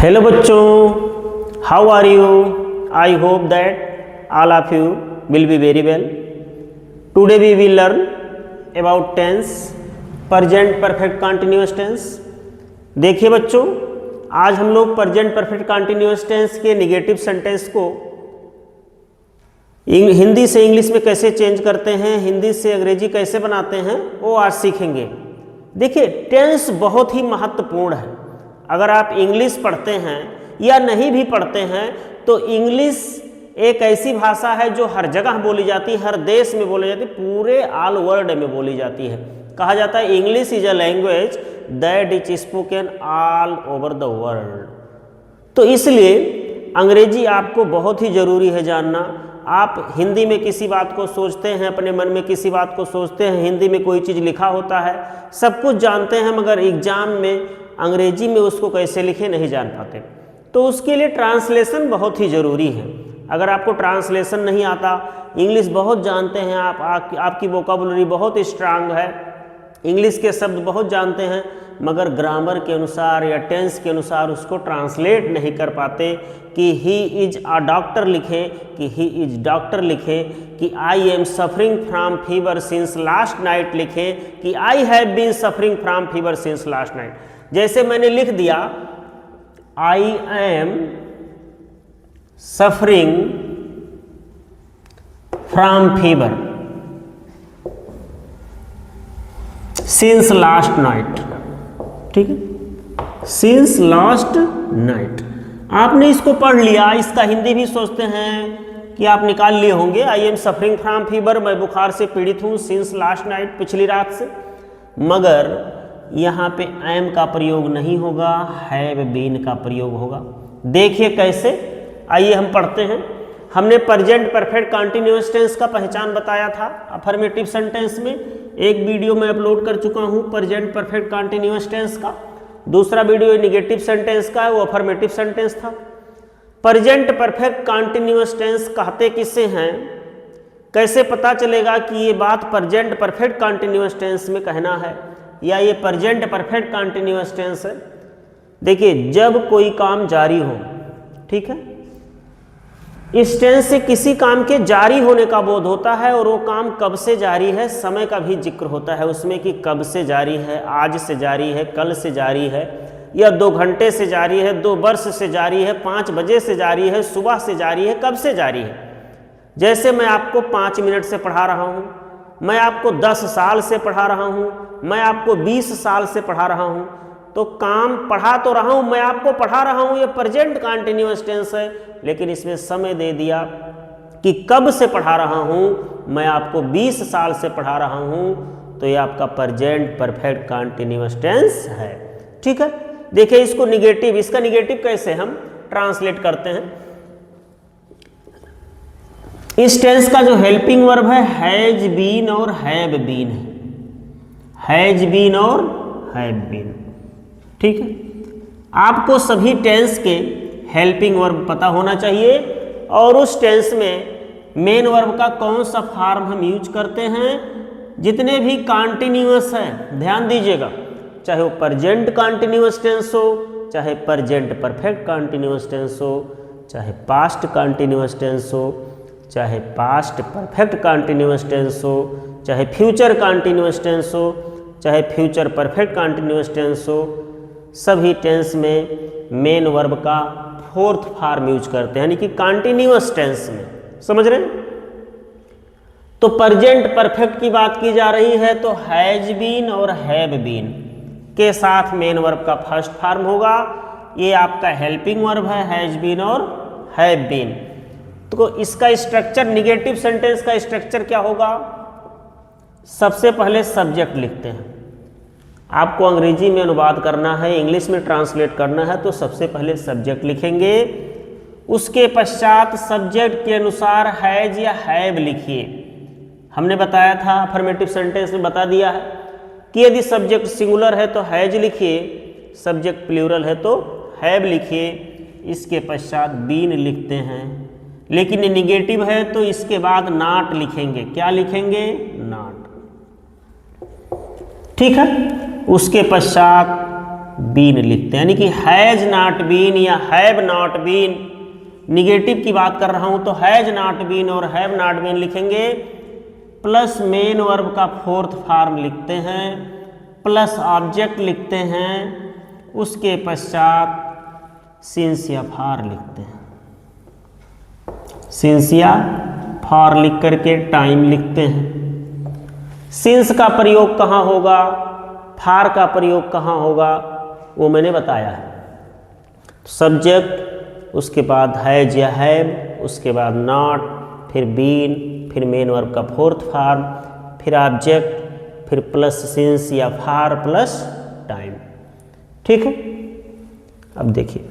Hello बच्चों, how are you? I hope that all of you will be very well. Today we will learn about tense, present perfect continuous tense. देखिए बच्चों, आज हम लोग present perfect continuous tense के negative sentence को हिंदी से English में कैसे चेंज करते हैं, हिंदी से अंग्रेजी कैसे बनाते हैं, वो आज सीखेंगे। देखिए, टेंस बहुत ही महत्वपूर्ण है। अगर आप इंग्लिश पढ़ते हैं या नहीं भी पढ़ते हैं तो इंग्लिश एक ऐसी भाषा है जो हर जगह बोली जाती है, हर देश में बोली जाती है, पूरे ऑल वर्ल्ड में बोली जाती है। कहा जाता है English is a language that is spoken all over the world. तो इसलिए अंग्रेजी आपको बहुत ही ज़रूरी है जानना। आप हिंदी में किसी बात को सोचते हैं, अपने मन में किसी बात को सोचते हैं, हिंदी में कोई चीज़ लिखा होता है, सब कुछ जानते हैं, मगर एग्जाम में अंग्रेजी में उसको कैसे लिखें नहीं जान पाते। तो उसके लिए ट्रांसलेशन बहुत ही ज़रूरी है। अगर आपको ट्रांसलेशन नहीं आता, इंग्लिश बहुत जानते हैं आपकी वोकैबुलरी बहुत स्ट्रांग है, इंग्लिश के शब्द बहुत जानते हैं, मगर ग्रामर के अनुसार या टेंस के अनुसार उसको ट्रांसलेट नहीं कर पाते कि ही इज अ डॉक्टर लिखें, कि ही इज डॉक्टर लिखें, कि I am suffering from fever since last night लिखें, कि I have been suffering from fever since last night. जैसे मैंने लिख दिया I am suffering from fever since last night, ठीक है, सिंस लास्ट नाइट। आपने इसको पढ़ लिया, इसका हिंदी भी सोचते हैं कि आप निकाल लिए होंगे। आई एम सफरिंग फ्रॉम फीवर, मैं बुखार से पीड़ित हूँ, सिंस लास्ट नाइट, पिछली रात से। मगर यहाँ पे एम का प्रयोग नहीं होगा, हैव बीन का प्रयोग होगा। देखिए कैसे, आइए हम पढ़ते हैं। हमने प्रेजेंट परफेक्ट कंटीन्यूअस टेंस का पहचान बताया था अफर्मेटिव सेंटेंस में। एक वीडियो मैं अपलोड कर चुका हूँ प्रेजेंट परफेक्ट कंटीन्यूअस टेंस का, दूसरा वीडियो नेगेटिव सेंटेंस का है, वो अफर्मेटिव सेंटेंस था। प्रेजेंट परफेक्ट कंटीन्यूअस टेंस कहते किसे हैं, कैसे पता चलेगा कि ये बात प्रेजेंट परफेक्ट कंटीन्यूअस टेंस में कहना है या ये प्रेजेंट परफेक्ट कंटीन्यूअस टेंस है। देखिए, जब कोई काम जारी हो, ठीक है, इस टेंस से किसी काम के जारी होने का बोध होता है, और वो काम कब से जारी है, समय का भी जिक्र होता है उसमें कि कब से जारी है, आज से जारी है, कल से जारी है, या 2 घंटे से जारी है, 2 वर्ष से जारी है, 5 बजे से जारी है, सुबह से जारी है, कब से जारी है। जैसे मैं आपको 5 मिनट से पढ़ा रहा हूँ, मैं आपको 10 साल से पढ़ा रहा हूँ, मैं आपको 20 साल से पढ़ा रहा हूँ, तो काम पढ़ा तो रहा हूँ, मैं आपको पढ़ा रहा हूँ, ये प्रेजेंट कंटीन्यूअस टेंस है, लेकिन इसमें समय दे दिया कि कब से पढ़ा रहा हूँ, मैं आपको 20 साल से पढ़ा रहा हूँ, तो ये आपका प्रेजेंट परफेक्ट कंटीन्यूअस टेंस है। ठीक है, देखिए इसको निगेटिव, इसका निगेटिव कैसे हम ट्रांसलेट करते हैं। इस टेंस का जो हेल्पिंग वर्ब है हैज बीन और हैव बीन है, हैज बीन और हैव बीन। ठीक है, आपको सभी टेंस के हेल्पिंग वर्ब पता होना चाहिए, और उस टेंस में मेन वर्ब का कौन सा फॉर्म हम यूज करते हैं। जितने भी कंटीन्यूअस है, ध्यान दीजिएगा, चाहे वो प्रेजेंट कंटीन्यूअस टेंस हो, चाहे प्रेजेंट परफेक्ट कंटीन्यूअस टेंस हो, चाहे पास्ट कंटीन्यूअस टेंस हो, चाहे पास्ट परफेक्ट कंटीन्यूअस टेंस हो, चाहे फ्यूचर कंटीन्यूअस टेंस हो, चाहे फ्यूचर परफेक्ट कंटीन्यूअस टेंस हो, सभी टेंस में मेन वर्ब का 4th फॉर्म यूज करते हैं, यानी कि कंटीन्यूअस टेंस में। समझ रहे हैं? तो प्रेजेंट परफेक्ट की बात की जा रही है, तो हैज बीन और हैव बीन के साथ मेन वर्ब का फर्स्ट फॉर्म होगा। ये आपका हेल्पिंग वर्ब है, हैज बीन और हैव बीन। तो इसका स्ट्रक्चर, निगेटिव सेंटेंस का स्ट्रक्चर क्या होगा। सबसे पहले सब्जेक्ट लिखते हैं। आपको अंग्रेजी में अनुवाद करना है, इंग्लिश में ट्रांसलेट करना है, तो सबसे पहले सब्जेक्ट लिखेंगे। उसके पश्चात सब्जेक्ट के अनुसार हैज या हैव लिखिए। हमने बताया था अफर्मेटिव सेंटेंस में बता दिया है कि यदि सब्जेक्ट सिंगुलर है तो हैज लिखिए, सब्जेक्ट प्लूरल है तो हैव लिखिए। इसके पश्चात बीन लिखते हैं, लेकिन ये निगेटिव है तो इसके बाद नॉट लिखेंगे। क्या लिखेंगे? नॉट। ठीक है, उसके पश्चात बीन लिखते हैं, यानी कि हैज नॉट बीन या हैव नॉट बीन, निगेटिव की बात कर रहा हूं तो हैज नॉट बीन और हैव नॉट बीन लिखेंगे, प्लस मेन वर्ब का फोर्थ फॉर्म लिखते हैं, प्लस ऑब्जेक्ट लिखते हैं, उसके पश्चात सिंस या फॉर लिखते हैं। सिंस या फॉर लिख करके टाइम लिखते हैं। सिंस का प्रयोग कहाँ होगा, फॉर का प्रयोग कहाँ होगा, वो मैंने बताया है। सब्जेक्ट, उसके बाद हैज या हैव, उसके बाद नॉट, फिर बीन, फिर मेन वर्ब का फोर्थ फॉर्म, फिर ऑब्जेक्ट, फिर प्लस सिंस या फॉर प्लस टाइम। ठीक है। अब देखिए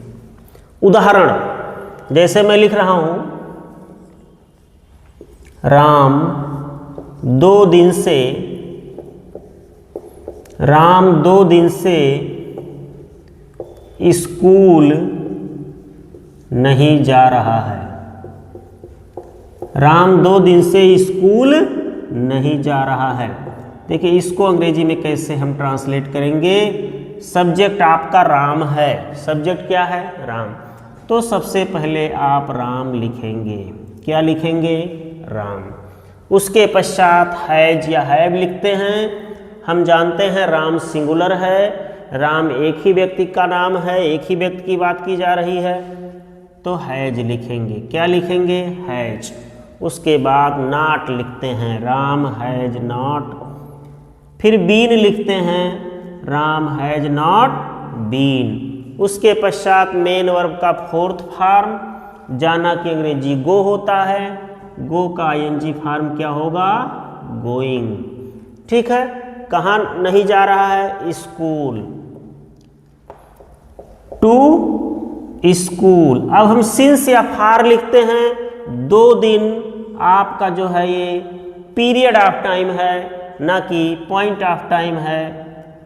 उदाहरण, जैसे मैं लिख रहा हूं राम 2 दिन से स्कूल नहीं जा रहा है। राम 2 दिन से स्कूल नहीं जा रहा है। देखिए इसको अंग्रेजी में कैसे हम ट्रांसलेट करेंगे। सब्जेक्ट आपका राम है, सब्जेक्ट क्या है, राम। तो सबसे पहले आप राम लिखेंगे। क्या लिखेंगे, राम। उसके पश्चात हैज या हैव लिखते हैं। हम जानते हैं राम सिंगुलर है, राम एक ही व्यक्ति का नाम है, एक ही व्यक्ति की बात की जा रही है, तो हैज लिखेंगे। क्या लिखेंगे, हैज। उसके बाद नॉट लिखते हैं, राम हैज नॉट। फिर बीन लिखते हैं, राम हैज नॉट बीन। उसके पश्चात मेन वर्ब का फोर्थ फॉर्म, जाना कि अंग्रेजी गो होता है, गो का आईएनजी फॉर्म क्या होगा, गोइंग। ठीक है। कहाँ नहीं जा रहा है, स्कूल, टू स्कूल। अब हम सिंस या फॉर लिखते हैं। 2 दिन आपका जो है ये पीरियड ऑफ टाइम है, ना कि पॉइंट ऑफ टाइम है,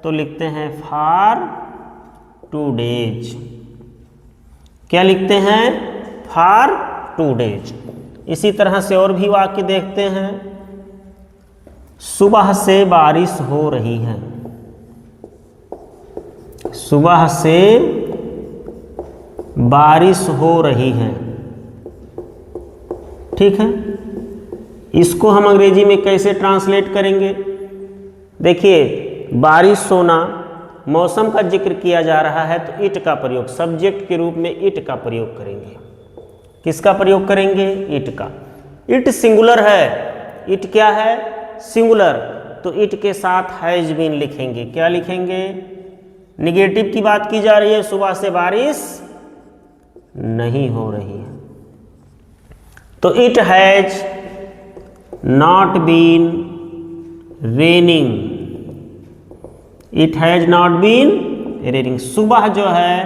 तो लिखते हैं फॉर 2 डेज। क्या लिखते हैं, फॉर 2 डेज। इसी तरह से और भी वाक्य देखते हैं। सुबह से बारिश हो रही है। सुबह से बारिश हो रही है। ठीक है। इसको हम अंग्रेजी में कैसे ट्रांसलेट करेंगे। देखिए बारिश होना, मौसम का जिक्र किया जा रहा है तो इट का प्रयोग, सब्जेक्ट के रूप में इट का प्रयोग करेंगे। किसका प्रयोग करेंगे, इट का। इट सिंगुलर है, इट क्या है, सिंगुलर, तो इट के साथ हैज बीन लिखेंगे। क्या लिखेंगे, निगेटिव की बात की जा रही है, सुबह से बारिश नहीं हो रही है, तो it has not been raining. It has not been raining. सुबह जो है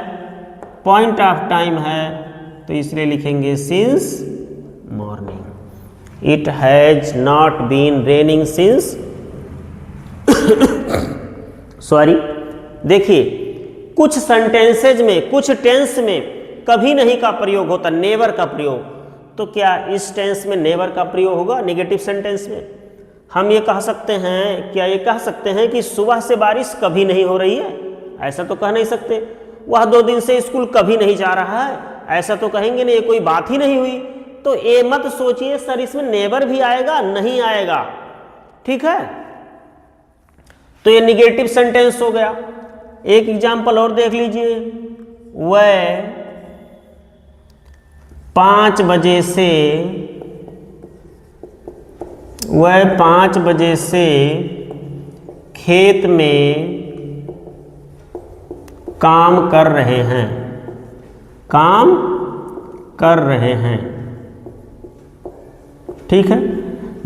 पॉइंट ऑफ टाइम है, तो इसलिए लिखेंगे since morning. It has not been raining since sorry. देखिए कुछ सेंटेंसेज में, कुछ टेंस में कभी नहीं का प्रयोग होता, नेवर का प्रयोग। तो क्या इस टेंस में नेवर का प्रयोग होगा, नेगेटिव सेंटेंस में? हम ये कह सकते हैं, क्या ये कह सकते हैं कि सुबह से बारिश कभी नहीं हो रही है? ऐसा तो कह नहीं सकते। वह 2 दिन से स्कूल कभी नहीं जा रहा है, ऐसा तो कहेंगे नहीं, ये कोई बात ही नहीं हुई। तो ये मत सोचिए सर इसमें नेवर भी आएगा, नहीं आएगा। ठीक है, तो ये निगेटिव सेंटेंस हो गया। एक एग्जाम्पल और देख लीजिए। वह 5 बजे से खेत में काम कर रहे हैं। काम कर रहे हैं। ठीक है।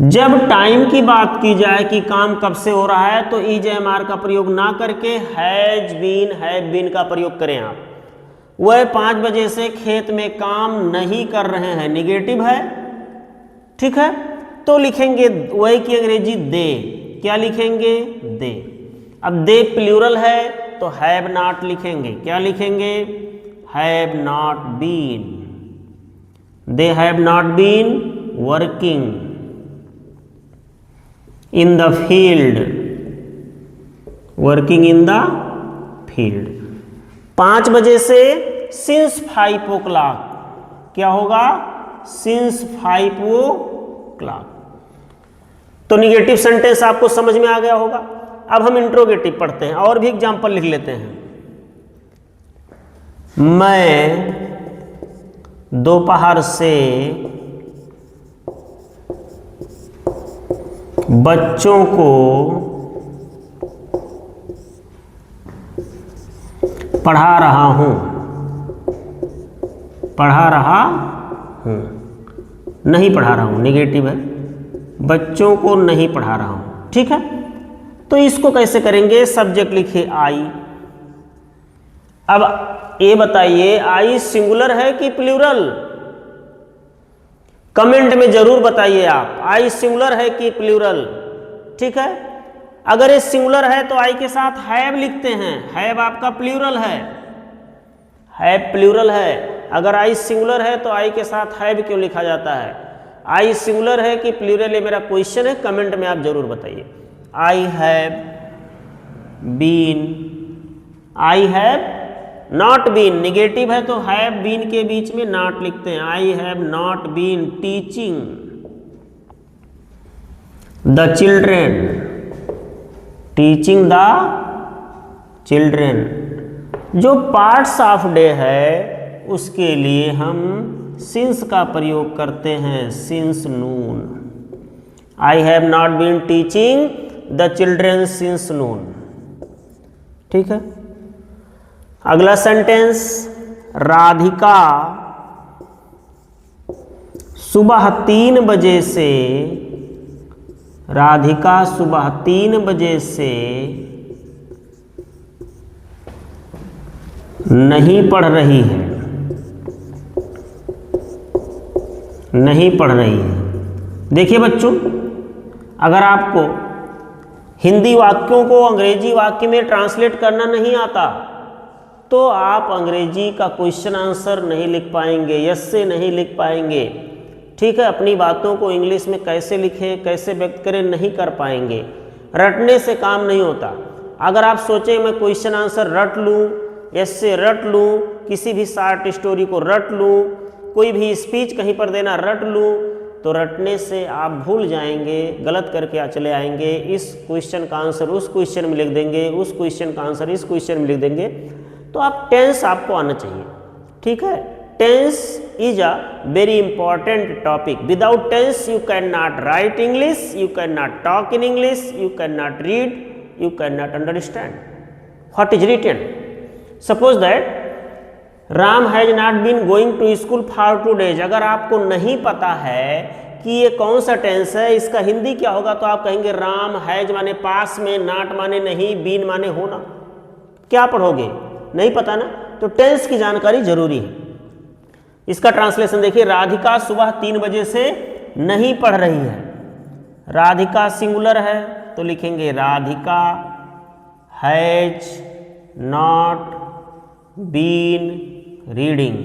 जब टाइम की बात की जाए कि काम कब से हो रहा है, तो इज एम आर का प्रयोग ना करके हैज बीन, हैव बीन का प्रयोग करें आप। वह 5 बजे से खेत में काम नहीं कर रहे हैं, निगेटिव है। ठीक है, तो लिखेंगे वह की अंग्रेजी दे। क्या लिखेंगे, दे। अब दे प्लूरल है तो हैव नॉट लिखेंगे। क्या लिखेंगे, have not been. They have not been working in the field, working in the field। 5 बजे से सिंस 5 o'clock, क्या होगा? Since 5 o'clock। तो निगेटिव सेंटेंस आपको समझ में आ गया होगा। अब हम इंट्रोगेटिव पढ़ते हैं और भी एग्जाम्पल लिख लेते हैं। मैं दोपहर से बच्चों को पढ़ा रहा हूं। नहीं पढ़ा रहा हूं, नेगेटिव है, बच्चों को नहीं पढ़ा रहा हूं। ठीक है, तो इसको कैसे करेंगे? सब्जेक्ट लिखिए आई। अब ये बताइए, आई सिंगुलर है कि प्लूरल? कमेंट में जरूर बताइए आप, आई सिंगुलर है कि प्लूरल। ठीक है, अगर ये सिंगुलर है तो आई के साथ हैव लिखते हैं। हैव आपका प्लूरल है, हैव प्लूरल है। अगर आई सिंगुलर है तो आई के साथ हैव क्यों लिखा जाता है? आई सिंगुलर है कि प्लूरल, ये मेरा क्वेश्चन है, कमेंट में आप जरूर बताइए। I have been, I have not been, negative है तो हैव बीन के बीच में नॉट लिखते हैं। I have not been teaching the children, teaching the children. जो पार्ट्स ऑफ डे है उसके लिए हम सिंस का प्रयोग करते हैं, since noon. I have not been teaching the children since noon. ठीक है, अगला सेंटेंस, राधिका सुबह 3 बजे से, राधिका सुबह 3 बजे से नहीं पढ़ रही है, नहीं पढ़ रही है। देखिए बच्चों, अगर आपको हिंदी वाक्यों को अंग्रेजी वाक्य में ट्रांसलेट करना नहीं आता तो आप अंग्रेजी का क्वेश्चन आंसर नहीं लिख पाएंगे, यस से नहीं लिख पाएंगे। ठीक है, अपनी बातों को इंग्लिश में कैसे लिखें, कैसे व्यक्त करें, नहीं कर पाएंगे। रटने से काम नहीं होता। अगर आप सोचें मैं क्वेश्चन आंसर रट लूँ, यस से रट लूँ, किसी भी शॉर्ट स्टोरी को रट लूँ, कोई भी स्पीच कहीं पर देना रट लूँ, तो रटने से आप भूल जाएंगे, गलत करके चले आएंगे। इस क्वेश्चन का आंसर उस क्वेश्चन में लिख देंगे, उस क्वेश्चन का आंसर इस क्वेश्चन में लिख देंगे। तो आप टेंस आपको आना चाहिए। ठीक है, tense is a very important topic. Without tense you can not write English, you can not talk in English, you can not read, you can not understand what is written. Suppose that Ram has not been going to school for 2 days। अगर आपको नहीं पता है कि ये कौन सा tense है, इसका हिंदी क्या होगा, तो आप कहेंगे राम हैज माने पास में, नॉट माने नहीं, बीन माने होना। क्या पढ़ोगे? नहीं पता ना, तो टेंस की जानकारी जरूरी है। इसका ट्रांसलेशन देखिए, राधिका सुबह 3 बजे से नहीं पढ़ रही है। राधिका सिंगुलर है तो लिखेंगे Radhika has not been reading.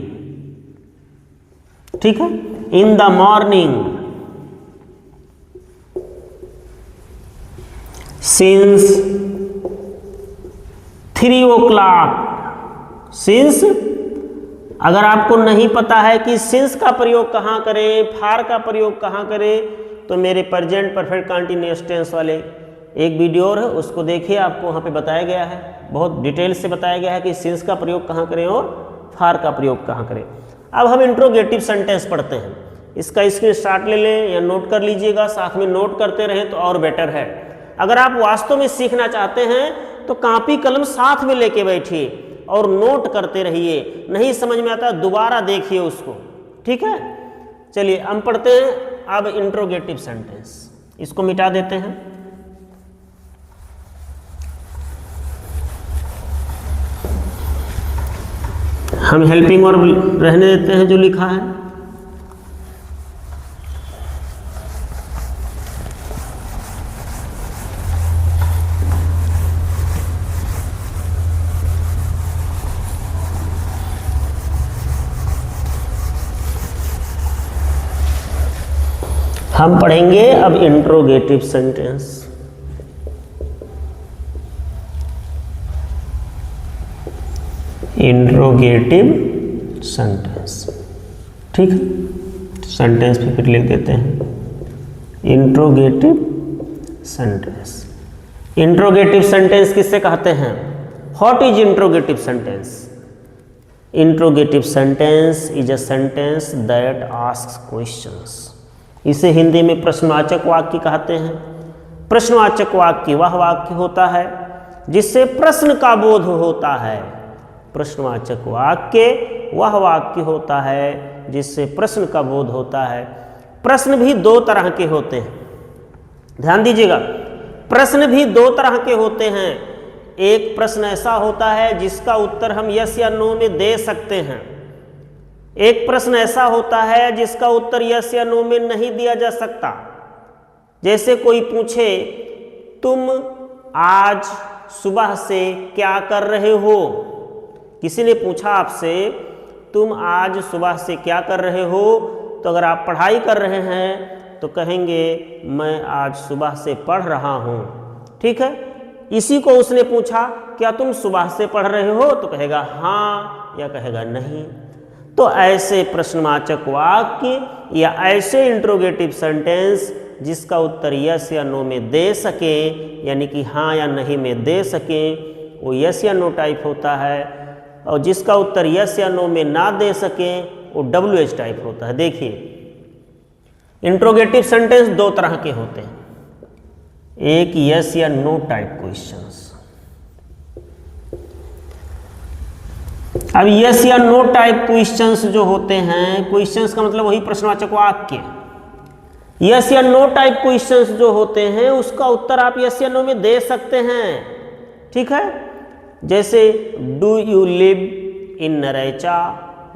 ठीक है, in the morning since 3 o'clock। Since, अगर आपको नहीं पता है कि सिंस का प्रयोग कहाँ करें, फार का प्रयोग कहाँ करें, तो मेरे प्रेजेंट परफेक्ट कंटिन्यूअस टेंस वाले एक वीडियो और है, उसको देखिए, आपको वहाँ पे बताया गया है, बहुत डिटेल से बताया गया है कि सिंस का प्रयोग कहाँ करें और फार का प्रयोग कहाँ करें। अब हम इंट्रोगेटिव सेंटेंस पढ़ते हैं। इसका स्क्रीनशॉट ले लें या नोट कर लीजिएगा, साथ में नोट करते रहें तो और बेटर है। अगर आप वास्तव में सीखना चाहते हैं तो कॉपी कलम साथ में लेके बैठिए और नोट करते रहिए। नहीं समझ में आता दोबारा देखिए उसको। ठीक है, चलिए हम पढ़ते हैं अब इंट्रोगेटिव सेंटेंस। इसको मिटा देते हैं। हम हेल्पिंग और रहने देते हैं जो लिखा है। हम पढ़ेंगे अब इंट्रोगेटिव सेंटेंस। Interrogative sentence. ठीक है, सेंटेंस पे फिर लिख देते हैं इंट्रोगेटिव सेंटेंस। इंट्रोगेटिव सेंटेंस किससे कहते हैं? What is interrogative sentence? Interrogative sentence is a sentence that asks questions. इसे हिंदी में प्रश्नवाचक वाक्य कहते हैं। प्रश्नवाचक वाक्य वह वाक्य होता है जिससे प्रश्न का बोध होता है। प्रश्नवाचक वाक्य वह वाक्य होता है जिससे प्रश्न का बोध होता है। प्रश्न भी दो तरह के होते हैं, ध्यान दीजिएगा। प्रश्न भी दो तरह के होते हैं। एक प्रश्न ऐसा होता है जिसका उत्तर हम यस या नो में दे सकते हैं। एक प्रश्न ऐसा होता है जिसका उत्तर यस या नो में नहीं दिया जा सकता। जैसे कोई पूछे तुम आज सुबह से क्या कर रहे हो? किसी ने पूछा आपसे तुम आज सुबह से क्या कर रहे हो, तो अगर आप पढ़ाई कर रहे हैं तो कहेंगे मैं आज सुबह से पढ़ रहा हूँ। ठीक है, इसी को उसने पूछा क्या तुम सुबह से पढ़ रहे हो, तो कहेगा हाँ या कहेगा नहीं। तो ऐसे प्रश्नवाचक वाक्य या ऐसे इंट्रोगेटिव सेंटेंस जिसका उत्तर यस या नो में दे सके, यानी कि हाँ या नहीं में दे सके, वो यस या नो टाइप होता है। और जिसका उत्तर यस या नो में ना दे सके वो WH टाइप होता है। देखिए, इंट्रोगेटिव सेंटेंस दो तरह के होते हैं। एक यस या नो टाइप क्वेश्चंस। अब यस या नो टाइप क्वेश्चंस जो होते हैं, क्वेश्चंस का मतलब वही प्रश्नवाचक वाक्य। यस या नो टाइप क्वेश्चंस जो होते हैं उसका उत्तर आप यस या नो में दे सकते हैं। ठीक है, जैसे do you live in Naraicha,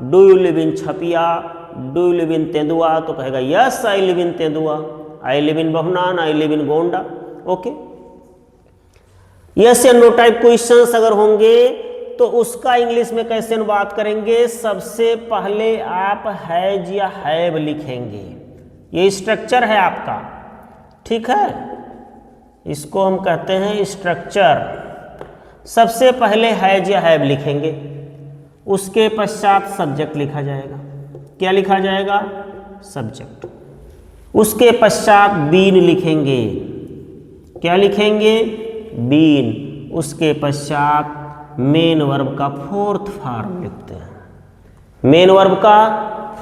do you live in Chhapia, do you live in Tendua, तो कहेगा yes I live in Tendua, I live in Bahunan, I live in Gonda. Okay, yes या नो टाइप क्वेश्चंस अगर होंगे तो उसका इंग्लिश में कैसे अनुवाद करेंगे? सबसे पहले आप हैज या हैव लिखेंगे। ये स्ट्रक्चर है आपका। ठीक है, इसको हम कहते हैं स्ट्रक्चर। सबसे पहले हैज या हैव लिखेंगे, उसके पश्चात सब्जेक्ट लिखा जाएगा। क्या लिखा जाएगा? सब्जेक्ट। उसके पश्चात बीन लिखेंगे। क्या लिखेंगे? बीन। उसके पश्चात मेन वर्ब का फोर्थ फॉर्म लिखते हैं। मेन वर्ब का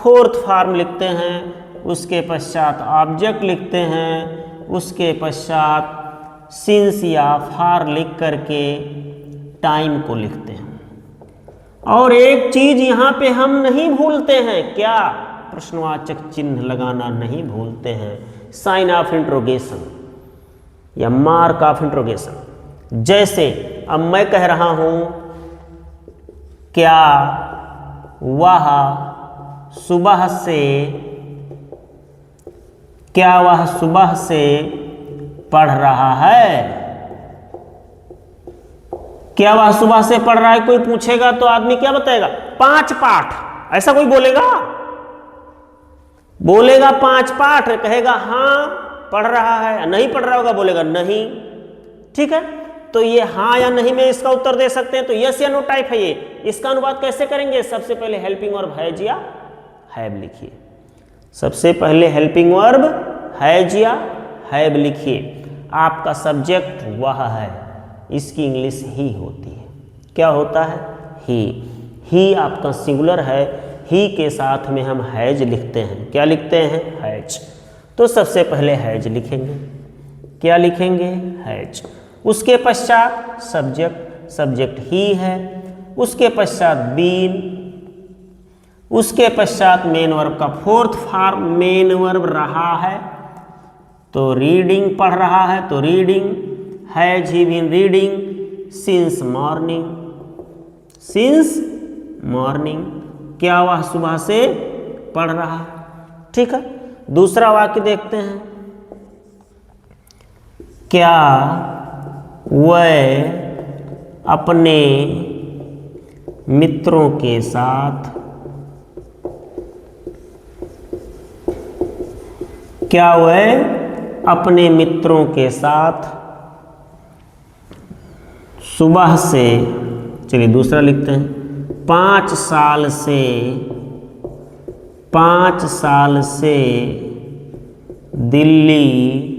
फोर्थ फॉर्म लिखते हैं। उसके पश्चात ऑब्जेक्ट लिखते हैं। उसके पश्चात सिंस या फॉर लिख करके टाइम को लिखते हैं। और एक चीज यहां पे हम नहीं भूलते हैं, क्या? प्रश्नवाचक चिन्ह लगाना नहीं भूलते हैं। साइन ऑफ इंट्रोगेशन या मार्क ऑफ इंट्रोगेशन। जैसे अब मैं कह रहा हूं क्या वह सुबह से, क्या वह सुबह से पढ़ रहा है? क्या वह सुबह से पढ़ रहा है कोई पूछेगा तो आदमी क्या बताएगा? 5 पाठ। ऐसा कोई बोलेगा? बोलेगा 5 पाठ, कहेगा हाँ पढ़ रहा है। नहीं पढ़ रहा होगा बोलेगा नहीं। ठीक है, तो ये हाँ या नहीं में इसका उत्तर दे सकते हैं। तो यस या नो टाइप है ये। इसका अनुवाद कैसे करेंगे? सबसे पहले हेल्पिंग वर्ब हैज या हैव लिखिए। सबसे पहले हेल्पिंग वर्ब हैज या हैव लिखिए। आपका सब्जेक्ट वह है, इसकी इंग्लिश ही होती है। क्या होता है? ही। ही आपका सिंगुलर है। ही के साथ में हम हैज लिखते हैं। क्या लिखते हैं? हैज। तो सबसे पहले हैज लिखेंगे। क्या लिखेंगे? हैज। उसके पश्चात सब्जेक्ट, सब्जेक्ट ही है। उसके पश्चात बीन। उसके पश्चात मेन वर्ब का फोर्थ फॉर्म, मेन वर्ब रहा है तो रीडिंग, पढ़ रहा है तो reading. Has he been reading since morning, since morning. क्या वह सुबह से पढ़ रहा है? ठीक है, दूसरा वाक्य देखते हैं। क्या वह अपने मित्रों के साथ, क्या वह अपने मित्रों के साथ सुबह से, चलिए दूसरा लिखते हैं, 5 साल से दिल्ली